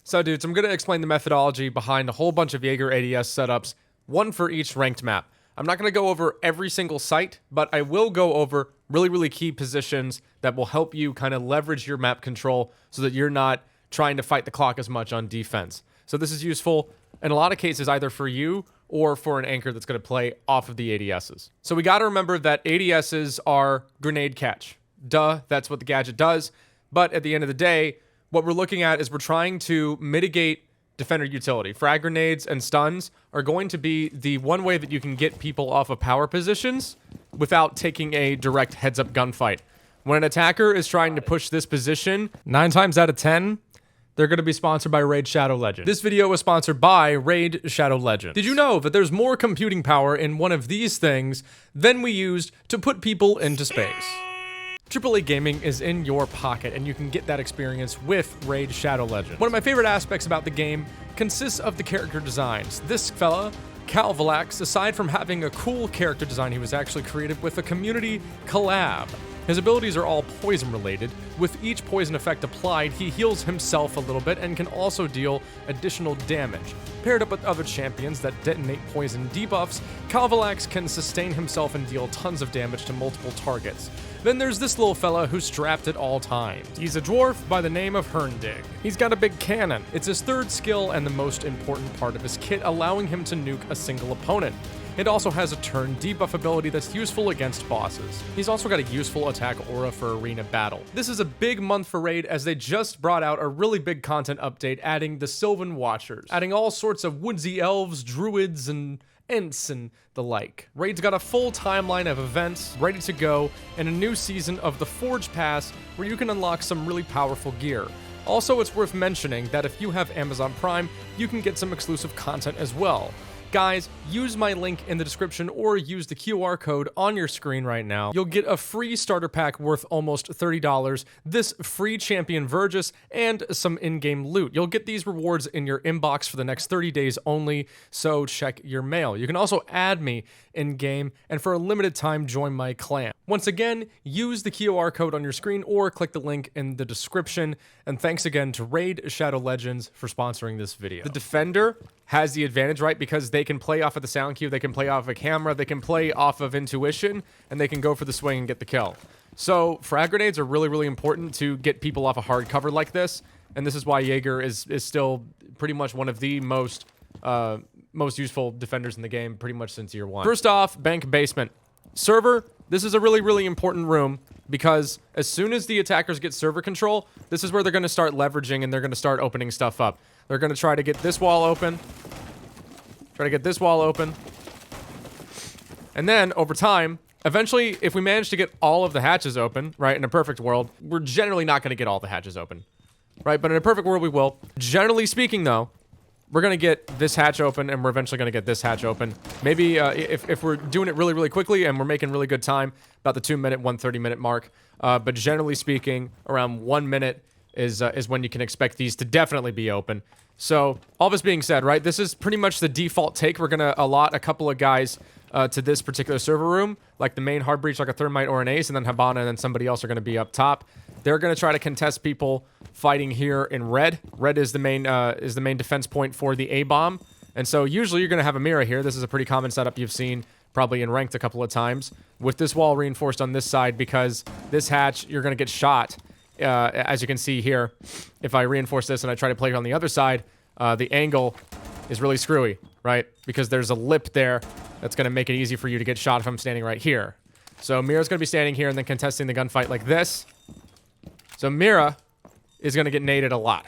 So dudes, I'm going to explain the methodology behind a whole bunch of Jager ADS setups, one for each ranked map. I'm not going to go over every single site, but I will go over really key positions that will help you kind of leverage your map control so that you're not trying to fight the clock as much on defense. So this is useful in a lot of cases either for you or for an anchor that's going to play off of the ADSs. So we got to remember that ADSs are grenade catch. Duh, that's what the gadget does. But at the end of the day, what we're looking at is we're trying to mitigate defender utility. Frag grenades and stuns are going to be the one way that you can get people off of power positions without taking a direct heads-up gunfight. When an attacker is trying to push this position, 9 times out of 10, they're going to be sponsored by Raid Shadow Legend. This video was sponsored by Raid Shadow Legend. Did you know that there's more computing power in one of these things than we used to put people into space? AAA gaming is in your pocket, and you can get that experience with Raid Shadow Legend. One of my favorite aspects about the game consists of the character designs. This fella, Calvalax, aside from having a cool character design, he was actually created with a community collab. His abilities are all poison related. With each poison effect applied, he heals himself a little bit and can also deal additional damage. Paired up with other champions that detonate poison debuffs, Calvalax can sustain himself and deal tons of damage to multiple targets. Then there's this little fella who's strapped at all times. He's a dwarf by the name of Herndig. He's got a big cannon. It's his third skill and the most important part of his kit, allowing him to nuke a single opponent. It also has a turn debuff ability that's useful against bosses. He's also got a useful attack aura for arena battle. This is a big month for Raid as they just brought out a really big content update adding the Sylvan Watchers, adding all sorts of woodsy elves, druids, and Ents and the like. Raid's got a full timeline of events ready to go and a new season of the Forge Pass where you can unlock some really powerful gear. Also, it's worth mentioning that if you have Amazon Prime, you can get some exclusive content as well. Guys, use my link in the description or use the QR code on your screen right now. You'll get a free starter pack worth almost $30, this free champion Vergis, and some in-game loot. You'll get these rewards in your inbox for the next 30 days only, so check your mail. You can also add me in-game and for a limited time join my clan. Once again, use the QR code on your screen or click the link in the description. And thanks again to Raid Shadow Legends for sponsoring this video. The Defender has the advantage, right? Because they can play off of the sound cue, they can play off of a camera, they can play off of intuition, and they can go for the swing and get the kill. So frag grenades are really important to get people off a hard cover like this, and this is why Jager is still pretty much one of the most useful defenders in the game pretty much since year one. First off, bank basement. Server, this is a really important room because as soon as the attackers get server control, this is where they're going to start leveraging and they're going to start opening stuff up. They're going to try to get this wall open. And then, over time, eventually, if we manage to get all of the hatches open, right, in a perfect world, we're generally not going to get all the hatches open, right? But in a perfect world, we will. Generally speaking, though, we're going to get this hatch open, and we're eventually going to get this hatch open. Maybe if we're doing it really quickly and we're making really good time, about the 2-minute, 1:30-minute mark. But generally speaking, around 1 minute is when you can expect these to definitely be open. So, all this being said, right, this is pretty much the default take. We're going to allot a couple of guys to this particular server room, like the main hard breach, like a Thermite or an Ace, and then Habana and then somebody else are going to be up top. They're going to try to contest people fighting here in red. Red is the main defense point for the A-bomb. And so usually you're going to have a mirror here. This is a pretty common setup you've seen probably in ranked a couple of times. With this wall reinforced on this side because this hatch, you're going to get shot. As you can see here, if I reinforce this and I try to play it on the other side, the angle is really screwy, right? Because there's a lip there that's going to make it easy for you to get shot if I'm standing right here. So Mira's going to be standing here and then contesting the gunfight like this. So Mira is going to get naded a lot.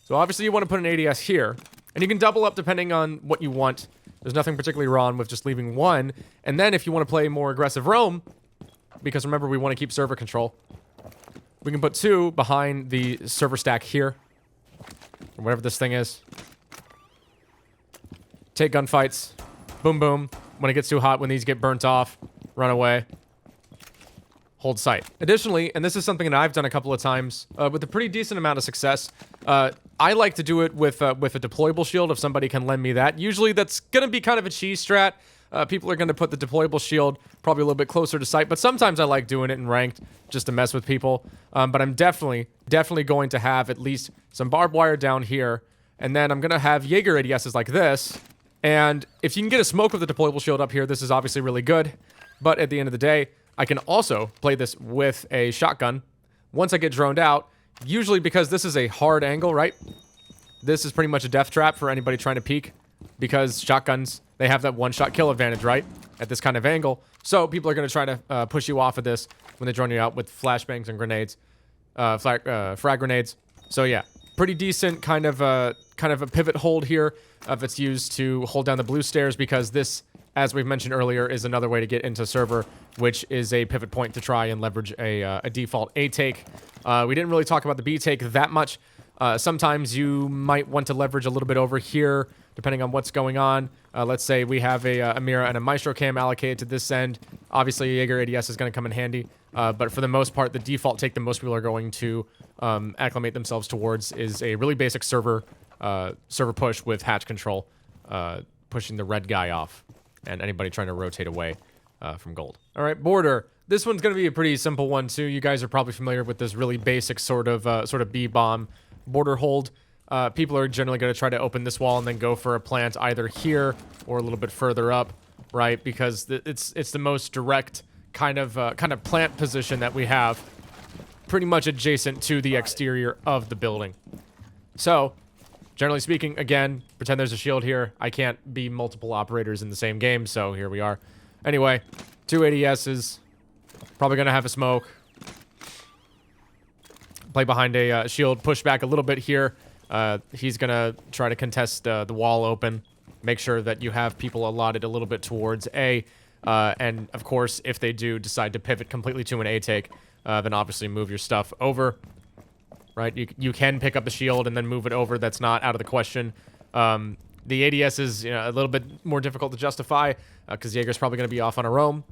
So obviously you want to put an ADS here, and you can double up depending on what you want. There's nothing particularly wrong with just leaving one. And then if you want to play more aggressive roam, because remember we want to keep server control, we can put 2 behind the server stack here, or whatever this thing is. Take gunfights. Boom, boom. When it gets too hot, when these get burnt off, run away. Hold sight. Additionally, and this is something that I've done a couple of times with a pretty decent amount of success, I like to do it with a deployable shield if somebody can lend me that. Usually that's going to be kind of a cheese strat, people are going to put the deployable shield probably a little bit closer to sight, but sometimes I like doing it in ranked just to mess with people. But I'm definitely going to have at least some barbed wire down here, and then I'm going to have Jager ADSs like this. And if you can get a smoke with the deployable shield up here, this is obviously really good. But at the end of the day, I can also play this with a shotgun once I get droned out, usually because this is a hard angle, right? This is pretty much a death trap for anybody trying to peek, because shotguns, they have that one-shot kill advantage, right? At this kind of angle. So people are going to try to push you off of this when they drone you out with flashbangs and grenades, frag grenades. So yeah, pretty decent kind of a pivot hold here if it's used to hold down the blue stairs, because this, as we've mentioned earlier, is another way to get into server, which is a pivot point to try and leverage a default A take. We didn't really talk about the B take that much. Sometimes you might want to leverage a little bit over here, depending on what's going on. Let's say we have a Mira and a Maestro Cam allocated to this end. Obviously, Jager ADS is going to come in handy. But for the most part, the default take that most people are going to acclimate themselves towards is a really basic server push with hatch control, pushing the red guy off, and anybody trying to rotate away from gold. All right, border. This one's going to be a pretty simple one, too. You guys are probably familiar with this really basic sort of B-bomb border hold. People are generally going to try to open this wall and then go for a plant either here or a little bit further up, right? Because it's the most direct kind of plant position that we have, pretty much adjacent to the exterior of the building. So, generally speaking, again, pretend there's a shield here. I can't be multiple operators in the same game, so here we are. Anyway, 2 ADSs, probably going to have a smoke. Play behind a shield, push back a little bit here. He's going to try to contest the wall open. Make sure that you have people allotted a little bit towards A. And, of course, if they do decide to pivot completely to an A take, then obviously move your stuff over. Right? You can pick up the shield and then move it over. That's not out of the question. The ADS is a little bit more difficult to justify because Jaeger's probably going to be off on a roam.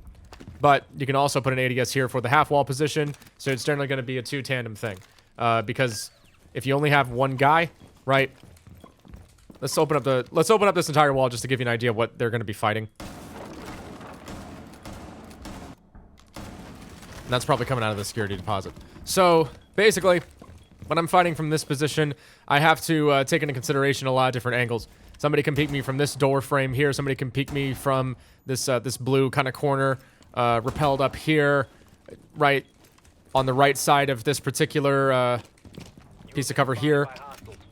But you can also put an ADS here for the half-wall position, so it's generally going to be a 2-tandem thing. Because if you only have one guy, right? Let's open up this entire wall just to give you an idea of what they're going to be fighting. And that's probably coming out of the security deposit. So, basically, when I'm fighting from this position, I have to take into consideration a lot of different angles. Somebody can peek me from this door frame here. Somebody can peek me from this this blue kind of corner, repelled up here, right on the right side of this particular piece of cover here,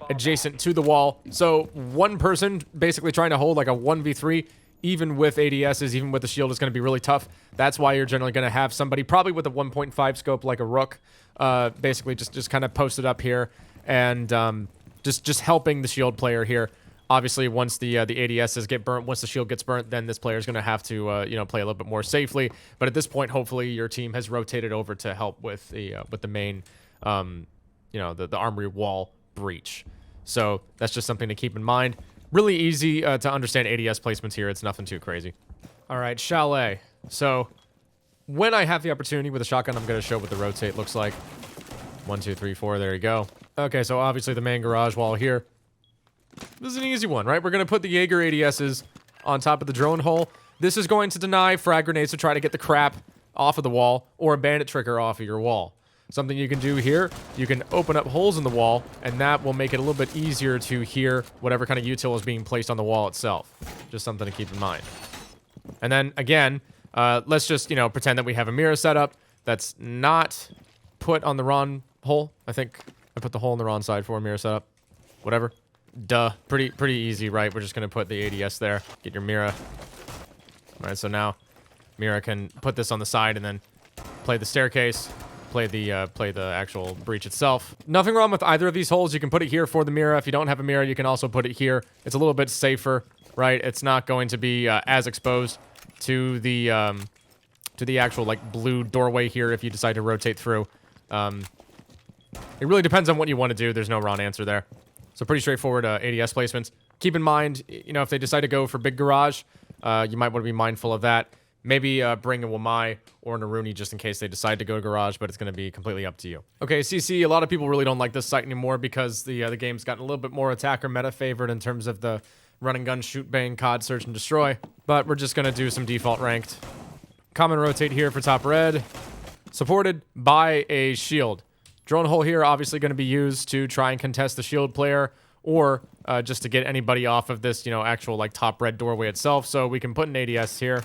adjacent to the wall. So one person basically trying to hold like a 1v3, even with ADSs, even with the shield, is going to be really tough. That's why you're generally going to have somebody probably with a 1.5 scope like a Rook, basically just kind of posted up here and just helping the shield player here. Obviously, once the ADSs get burnt, once the shield gets burnt, then this player is going to have to play a little bit more safely. But at this point, hopefully, your team has rotated over to help with the main, the Armory wall breach. So that's just something to keep in mind. Really easy to understand ADS placements here. It's nothing too crazy. All right, Chalet. So when I have the opportunity with a shotgun, I'm going to show what the rotate looks like. 1, 2, 3, 4. There you go. Okay, so obviously the main garage wall here. This is an easy one, right? We're going to put the Jager ADSs on top of the drone hole. This is going to deny frag grenades to try to get the crap off of the wall or a bandit trigger off of your wall. Something you can do here, you can open up holes in the wall, and that will make it a little bit easier to hear whatever kind of util is being placed on the wall itself. Just something to keep in mind. And then, again, let's just, pretend that we have a mirror setup that's not put on the wrong hole. I think I put the hole on the wrong side for a mirror setup. Whatever. Duh. Pretty easy, right? We're just going to put the ADS there. Get your Mira. All right, so now Mira can put this on the side and then play the staircase, play the actual breach itself. Nothing wrong with either of these holes. You can put it here for the Mira. If you don't have a Mira, you can also put it here. It's a little bit safer, right? It's not going to be as exposed to the actual like blue doorway here if you decide to rotate through. It really depends on what you want to do. There's no wrong answer there. So pretty straightforward ADS placements. Keep in mind, if they decide to go for big garage, you might want to be mindful of that. Maybe bring a Wamai or an Aruni just in case they decide to go to garage, but it's going to be completely up to you. Okay, CC, a lot of people really don't like this site anymore because the game's gotten a little bit more attacker meta favored in terms of the run and gun, shoot, bang, COD, search, and destroy. But we're just going to do some default ranked. Common rotate here for top red. Supported by a shield. Drone hole here obviously going to be used to try and contest the shield player, or just to get anybody off of this, you know, actual like top red doorway itself. So we can put an ADS here.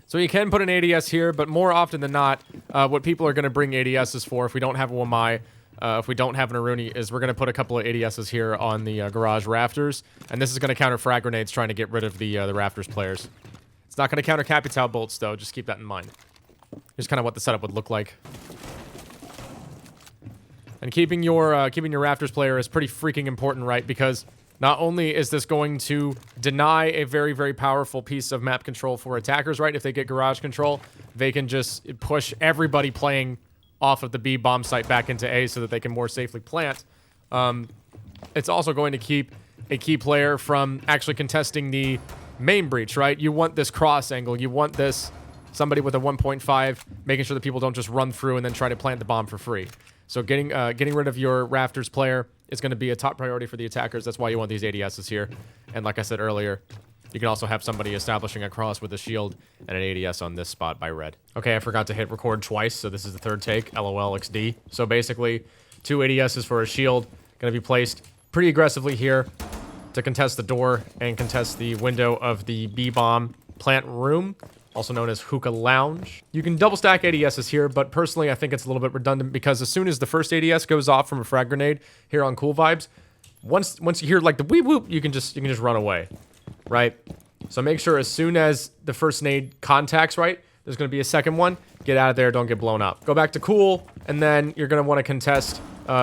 So you can put an ADS here, but more often than not, what people are going to bring ADSs for, if we don't have a Wamai, if we don't have an Aruni, is we're going to put a couple of ADSs here on the garage rafters, and this is going to counter frag grenades trying to get rid of the rafters players. It's not going to counter Capital bolts, though. Just keep that in mind. Here's kind of what the setup would look like. And keeping your rafters player is pretty freaking important, right? Because not only is this going to deny a very, very powerful piece of map control for attackers, right? If they get garage control, they can just push everybody playing off of the B bomb site back into A so that they can more safely plant. It's also going to keep a key player from actually contesting the main breach, right? You want this cross angle. You want this somebody with a 1.5, making sure that people don't just run through and then try to plant the bomb for free. So getting rid of your rafters player is going to be a top priority for the attackers. That's why you want these ADSs here. And like I said earlier, you can also have somebody establishing a cross with a shield and an ADS on this spot by red. Okay, I forgot to hit record twice, so this is the third take, LOL XD. So basically, 2 ADSs for a shield, going to be placed pretty aggressively here to contest the door and contest the window of the B-bomb plant room, also known as Hookah Lounge. You can double stack ADSs here, but personally I think it's a little bit redundant because as soon as the first ADS goes off from a frag grenade here on Cool Vibes, once you hear like the wee whoop, you can just run away, right? So make sure as soon as the first nade contacts, right, there's going to be a second one. Get out of there, don't get blown up. Go back to Cool, and then you're going to want to contest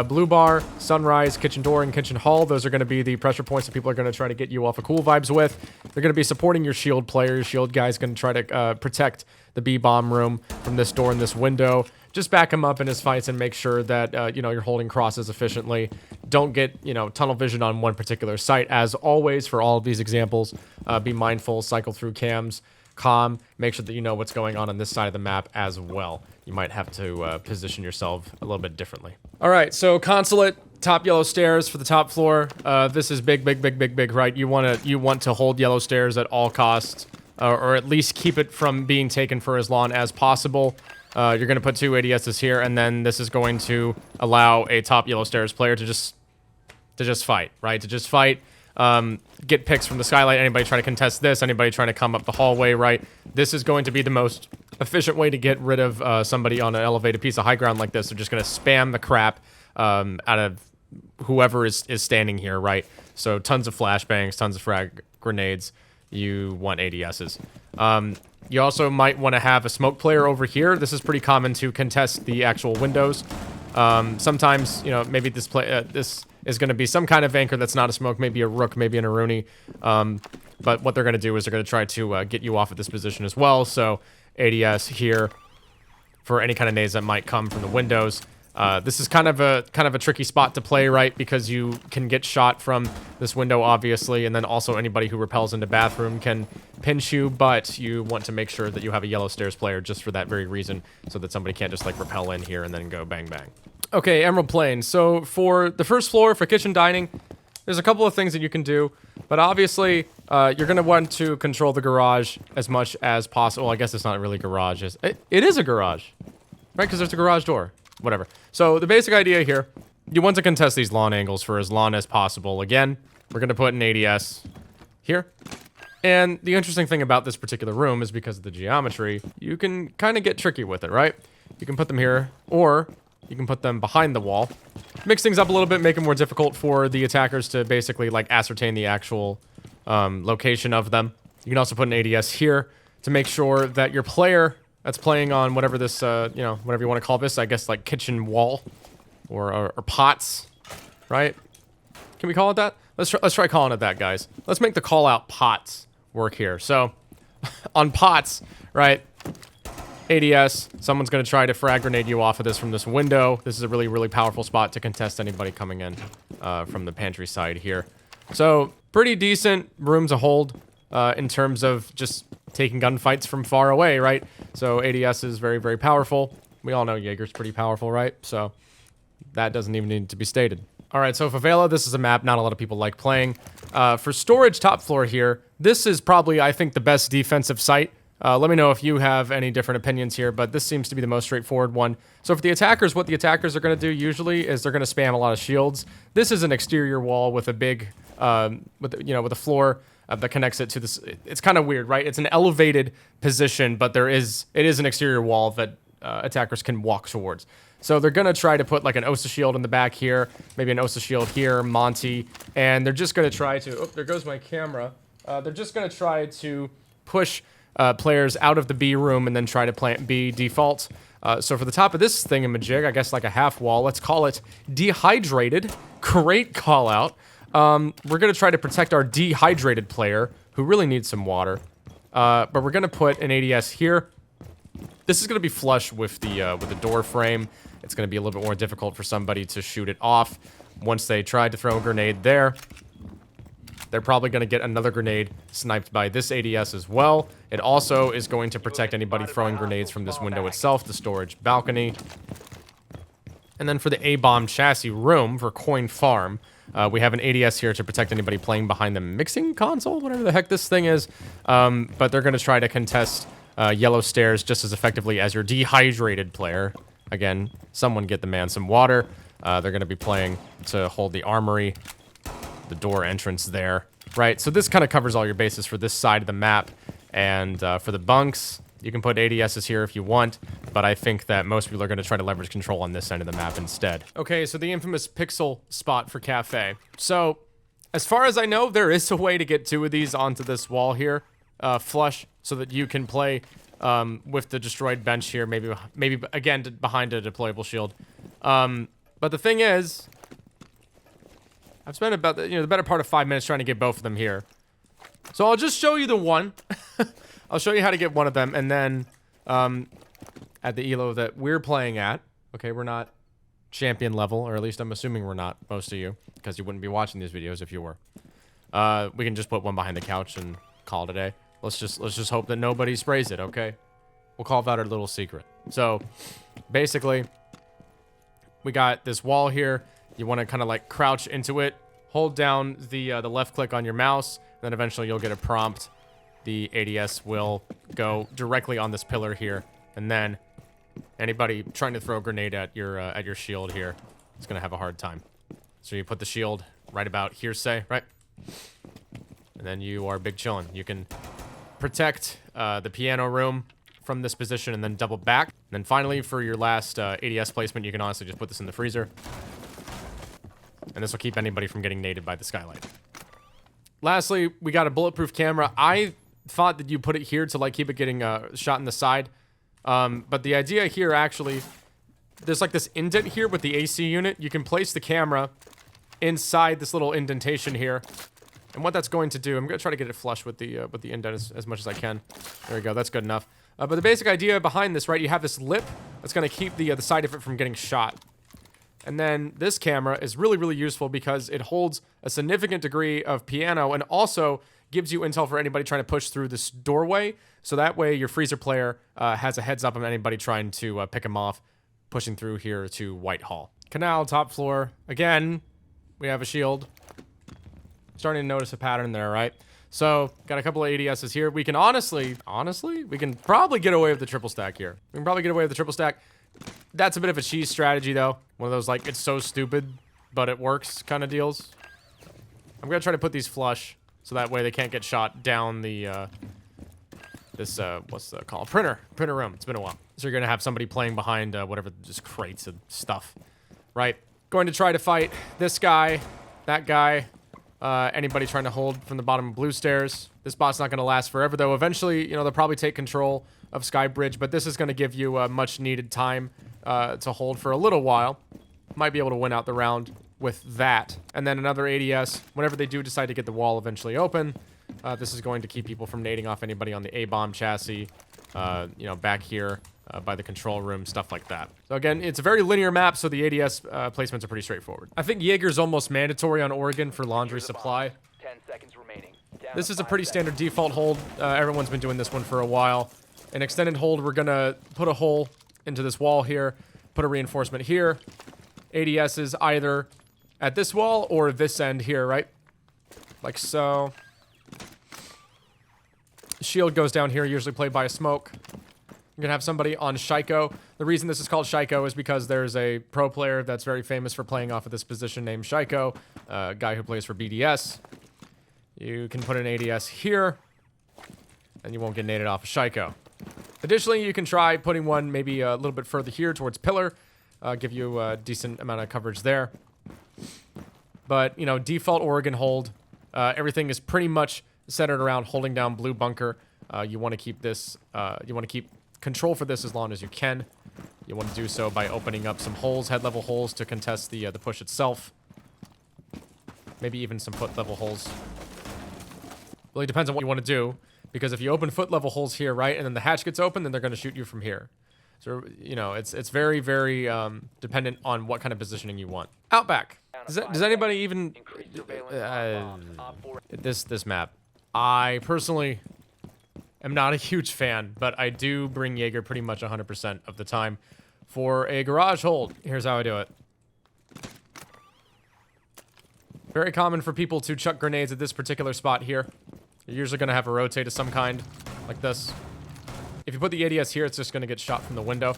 Blue Bar, Sunrise, Kitchen Door, and Kitchen Hall. Those are going to be the pressure points that people are going to try to get you off of Cool Vibes with. They're going to be supporting your shield player. Your shield guy is going to try to protect the B-bomb room from this door and this window. Just back him up in his fights and make sure that, you know, you're holding crosses efficiently. Don't get, you know, tunnel vision on one particular site. As always, for all of these examples, be mindful, cycle through cams, calm, make sure that you know what's going on this side of the map as well. You might have to position yourself a little bit differently. All right, so Consulate, top yellow stairs for the top floor. This is big, right? You want to hold yellow stairs at all costs, or at least keep it from being taken for as long as possible. You're going to put 2 ADSs here, and then this is going to allow a top yellow stairs player to just fight, right? To just fight. Get picks from the skylight. Anybody trying to contest this, anybody trying to come up the hallway, right? This is going to be the most efficient way to get rid of somebody on an elevated piece of high ground like this. They're just going to spam the crap out of whoever is standing here, right? So tons of flashbangs, tons of frag grenades. You want ADSs. You also might want to have a smoke player over here. This is pretty common to contest the actual windows. Sometimes, you know, maybe this is going to be some kind of anchor that's not a smoke, maybe a rook, maybe an Aruni. But what they're going to do is they're going to try to get you off of this position as well. So ADS here for any kind of nades that might come from the windows. This is kind of a tricky spot to play, right? Because you can get shot from this window, obviously, and then also anybody who repels into bathroom can pinch you, but you want to make sure that you have a yellow stairs player just for that very reason, so that somebody can't just like repel in here and then go bang bang. Okay, Emerald Plain. So for the first floor, for kitchen dining, there's a couple of things that you can do, but obviously you're going to want to control the garage as much as possible. Well, I guess it's not really garage. It is a garage, right? Because there's a garage door. Whatever. So the basic idea here, you want to contest these lawn angles for as long as possible. Again, we're going to put an ADS here. And the interesting thing about this particular room is because of the geometry, you can kind of get tricky with it, right? You can put them here, or you can put them behind the wall. Mix things up a little bit, make it more difficult for the attackers to basically like ascertain the actual location of them. You can also put an ADS here to make sure that your player that's playing on whatever this, you know, whatever you want to call this, I guess like kitchen wall or pots, right? Can we call it that? Let's try calling it that, guys. Let's make the call out pots work here. So on pots, right? ADS, someone's going to try to frag grenade you off of this from this window. This is a really, really powerful spot to contest anybody coming in from the pantry side here. So pretty decent room to hold in terms of just taking gunfights from far away, right? So ADS is very, very powerful. We all know Jaeger's pretty powerful, right? So that doesn't even need to be stated. All right, so Favela, this is a map not a lot of people like playing. For storage top floor here, this is probably, I think, the best defensive site. Let me know if you have any different opinions here, but this seems to be the most straightforward one. So for the attackers, what the attackers are going to do usually is they're going to spam a lot of shields. This is an exterior wall with a big, with a floor that connects it to this. It's kind of weird, right? It's an elevated position, but it is an exterior wall that attackers can walk towards. So they're going to try to put like an OSA shield in the back here, maybe an OSA shield here, Monty, and they're just going to try to, oh, there goes my camera. They're just going to try to push players out of the B room and then try to plant B default. So for the top of this thingamajig, I guess like a half wall, let's call it dehydrated. Great call out. We're going to try to protect our dehydrated player who really needs some water. But we're going to put an ADS here. This is going to be flush with the door frame. It's going to be a little bit more difficult for somebody to shoot it off. Once they try to throw a grenade there, they're probably going to get another grenade sniped by this ADS as well. It also is going to protect anybody throwing grenades from this window itself, the storage balcony. And then for the A-bomb chassis room for coin farm, we have an ADS here to protect anybody playing behind the mixing console, whatever the heck this thing is. But they're going to try to contest yellow stairs just as effectively as your dehydrated player. Again, someone get the man some water. They're going to be playing to hold the armory, the door entrance there, right? So this kind of covers all your bases for this side of the map. And for the bunks, you can put ADSs here if you want, but I think that most people are going to try to leverage control on this end of the map instead. Okay, so the infamous pixel spot for Kafe. So, as far as I know, there is a way to get 2 of these onto this wall here, flush, so that you can play with the destroyed bench here, maybe again, behind a deployable shield. But the thing is, I've spent about the better part of 5 minutes trying to get both of them here. So I'll just show you the one. I'll show you how to get one of them, and then at the elo that we're playing at, okay, we're not champion level, or at least I'm assuming we're not, most of you, because you wouldn't be watching these videos if you were. We can just put one behind the couch and call it a day. Let's just hope that nobody sprays it, okay? We'll call that our little secret. So, basically, we got this wall here. You want to kind of like crouch into it, hold down the left click on your mouse, and then eventually you'll get a prompt. The ADS will go directly on this pillar here, and then anybody trying to throw a grenade at your shield here is gonna have a hard time. So you put the shield right about here, say, right? And then you are big chillin'. You can protect the piano room from this position and then double back. And then finally, for your last ADS placement, you can honestly just put this in the freezer. And this will keep anybody from getting naded by the skylight. Lastly, we got a bulletproof camera. I thought that you put it here to like keep it getting shot in the side. But the idea here actually, there's like this indent here with the AC unit. You can place the camera inside this little indentation here. And what that's going to do, I'm going to try to get it flush with the indent as much as I can. There we go, that's good enough. But the basic idea behind this, right, you have this lip that's going to keep the side of it from getting shot. And then this camera is really, really useful because it holds a significant degree of piano and also gives you intel for anybody trying to push through this doorway. So that way your freezer player has a heads up on anybody trying to pick him off, pushing through here to Whitehall. Kanal, top floor. Again, we have a shield. Starting to notice a pattern there, right? So, got a couple of ADSs here. We can honestly, we can probably get away with the triple stack here. We can probably get away with the triple stack. That's a bit of a cheese strategy, though. One of those, like, it's so stupid, but it works kind of deals. I'm going to try to put these flush, so that way they can't get shot down the, what's the call? Printer room. It's been a while. So you're going to have somebody playing behind, whatever, just crates and stuff, right? Going to try to fight this guy, that guy, anybody trying to hold from the bottom of blue stairs. This bot's not going to last forever, though. Eventually, they'll probably take control of Sky Bridge, but this is going to give you much needed time to hold for a little while. Might be able to win out the round with that. And then another ADS, whenever they do decide to get the wall eventually open, this is going to keep people from nading off anybody on the A-bomb chassis, back here by the control room, stuff like that. So again, it's a very linear map, so the ADS placements are pretty straightforward. I think Jaeger's almost mandatory on Oregon for laundry supply. 10 seconds remaining. This is a pretty standard default hold. Everyone's been doing this one for a while. An extended hold, we're gonna put a hole into this wall here, put a reinforcement here. ADSs either at this wall or this end here, right? Like so. Shield goes down here, usually played by a smoke. You're gonna have somebody on Shiko. The reason this is called Shiko is because there's a pro player that's very famous for playing off of this position named Shiko, a guy who plays for BDS. You can put an ADS here, and you won't get naded off of Shiko. Additionally, you can try putting one maybe a little bit further here towards pillar, give you a decent amount of coverage there. But, you know, default Oregon hold. Everything is pretty much centered around holding down blue bunker. You want to keep this, you want to keep control for this as long as you can. You want to do so by opening up some holes, head level holes to contest the push itself. Maybe even some foot level holes. Really depends on what you want to do, because if you open foot level holes here, right, and then the hatch gets open, then they're going to shoot you from here. So, you know, it's very, very dependent on what kind of positioning you want. Outback. Does anybody even... this map. I personally am not a huge fan, but I do bring Jager pretty much 100% of the time for a garage hold. Here's how I do it. Very common for people to chuck grenades at this particular spot here. You're usually going to have a rotate of some kind, like this. If you put the ADS here, it's just going to get shot from the window.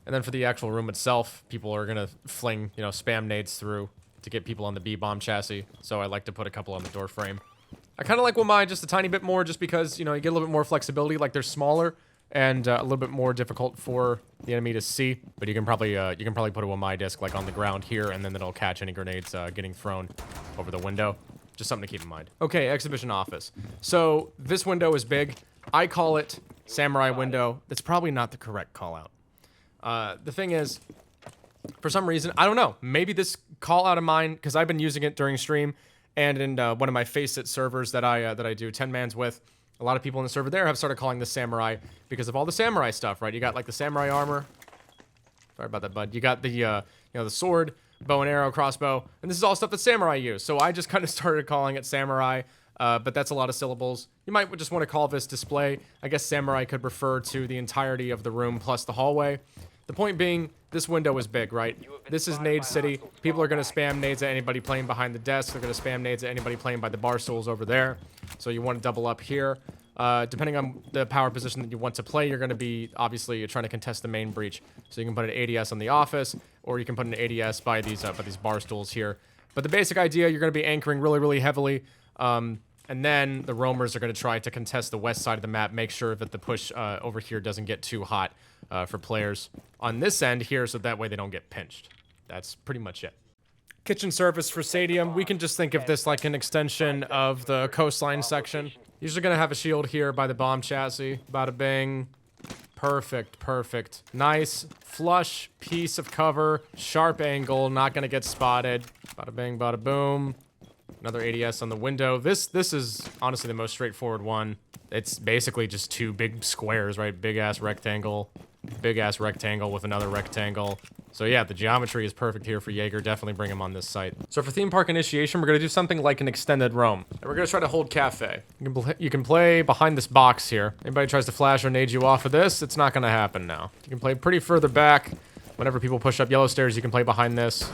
And then for the actual room itself, people are going to fling, you know, spam nades through to get people on the B-bomb chassis. So I like to put a couple on the door frame. I kind of like Wamai just a tiny bit more, just because, you know, you get a little bit more flexibility. Like, they're smaller and a little bit more difficult for the enemy to see. But you can probably put a Wamai disc like on the ground here, and then it'll catch any grenades getting thrown over the window. Just something to keep in mind. Okay, exhibition office. So this window is big. I call it samurai window. That's probably not the correct call out. The thing is, for some reason, I don't know. Maybe this call out of mine, because I've been using it during stream and in one of my Faceit servers that I do 10 mans with. A lot of people in the server there have started calling this samurai because of all the samurai stuff, right? You got like the samurai armor. Sorry about that, bud. You got the you know, the sword, bow and arrow, crossbow, and this is all stuff that samurai use. So I just kind of started calling it samurai, but that's a lot of syllables. You might just want to call this display. I guess samurai could refer to the entirety of the room plus the hallway. The point being, this window is big, right? This is Nade City. People are going to spam nades at anybody playing behind the desk. They're going to spam nades at anybody playing by the bar stools over there. So you want to double up here. Depending on the power position that you want to play, you're going to be, obviously, you're trying to contest the main breach. So you can put an ADS on the office, or you can put an ADS by these bar stools here. But the basic idea, you're going to be anchoring really, really heavily. And then the roamers are going to try to contest the west side of the map, make sure that the push over here doesn't get too hot for players on this end here, so that way they don't get pinched. That's pretty much it. Kitchen surface for stadium. We can just think of this like an extension of the coastline section. Usually going to have a shield here by the bomb chassis. Bada bing. Perfect, perfect. Nice, flush piece of cover. Sharp angle, not going to get spotted. Bada bing, bada boom. Another ADS on the window. This is honestly the most straightforward one. It's basically just two big squares, right? Big-ass rectangle with another rectangle. So yeah, the geometry is perfect here for Jager. Definitely bring him on this site. So for theme park initiation, we're going to do something like an extended roam. And we're going to try to hold cafe. You can play behind this box here. Anybody tries to flash or nade you off of this, it's not going to happen now. You can play pretty further back. Whenever people push up yellow stairs, you can play behind this.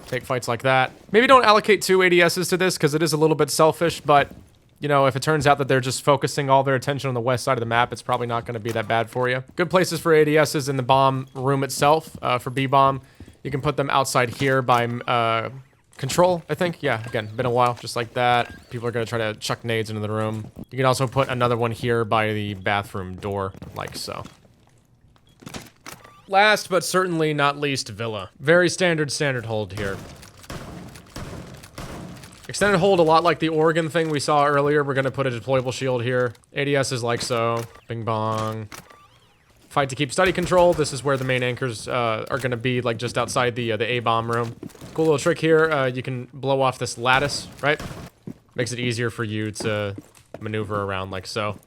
Take fights like that. Maybe don't allocate 2 ADSs to this, because it is a little bit selfish, but, you know, if it turns out that they're just focusing all their attention on the west side of the map, it's probably not going to be that bad for you. Good places for ADSs in the bomb room itself, for B-bomb. You can put them outside here by control, I think. Yeah, again, been a while, just like that. People are going to try to chuck nades into the room. You can also put another one here by the bathroom door, like so. Last but certainly not least, Villa. Very standard hold here. Extended hold, a lot like the Oregon thing we saw earlier. We're going to put a deployable shield here. ADS is like so. Bing bong. Fight to keep study control. This is where the main anchors are going to be, like just outside the A-bomb room. Cool little trick here. You can blow off this lattice, right? Makes it easier for you to maneuver around like so.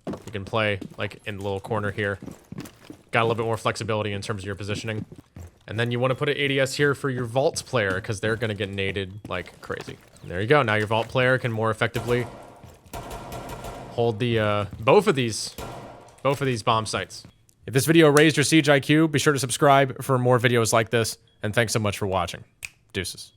You can play like in the little corner here. Got a little bit more flexibility in terms of your positioning. And then you want to put an ADS here for your vault player, because they're going to get naded like crazy. And there you go. Now your vault player can more effectively hold the both of these bomb sites. If this video raised your siege IQ, be sure to subscribe for more videos like this. And thanks so much for watching. Deuces.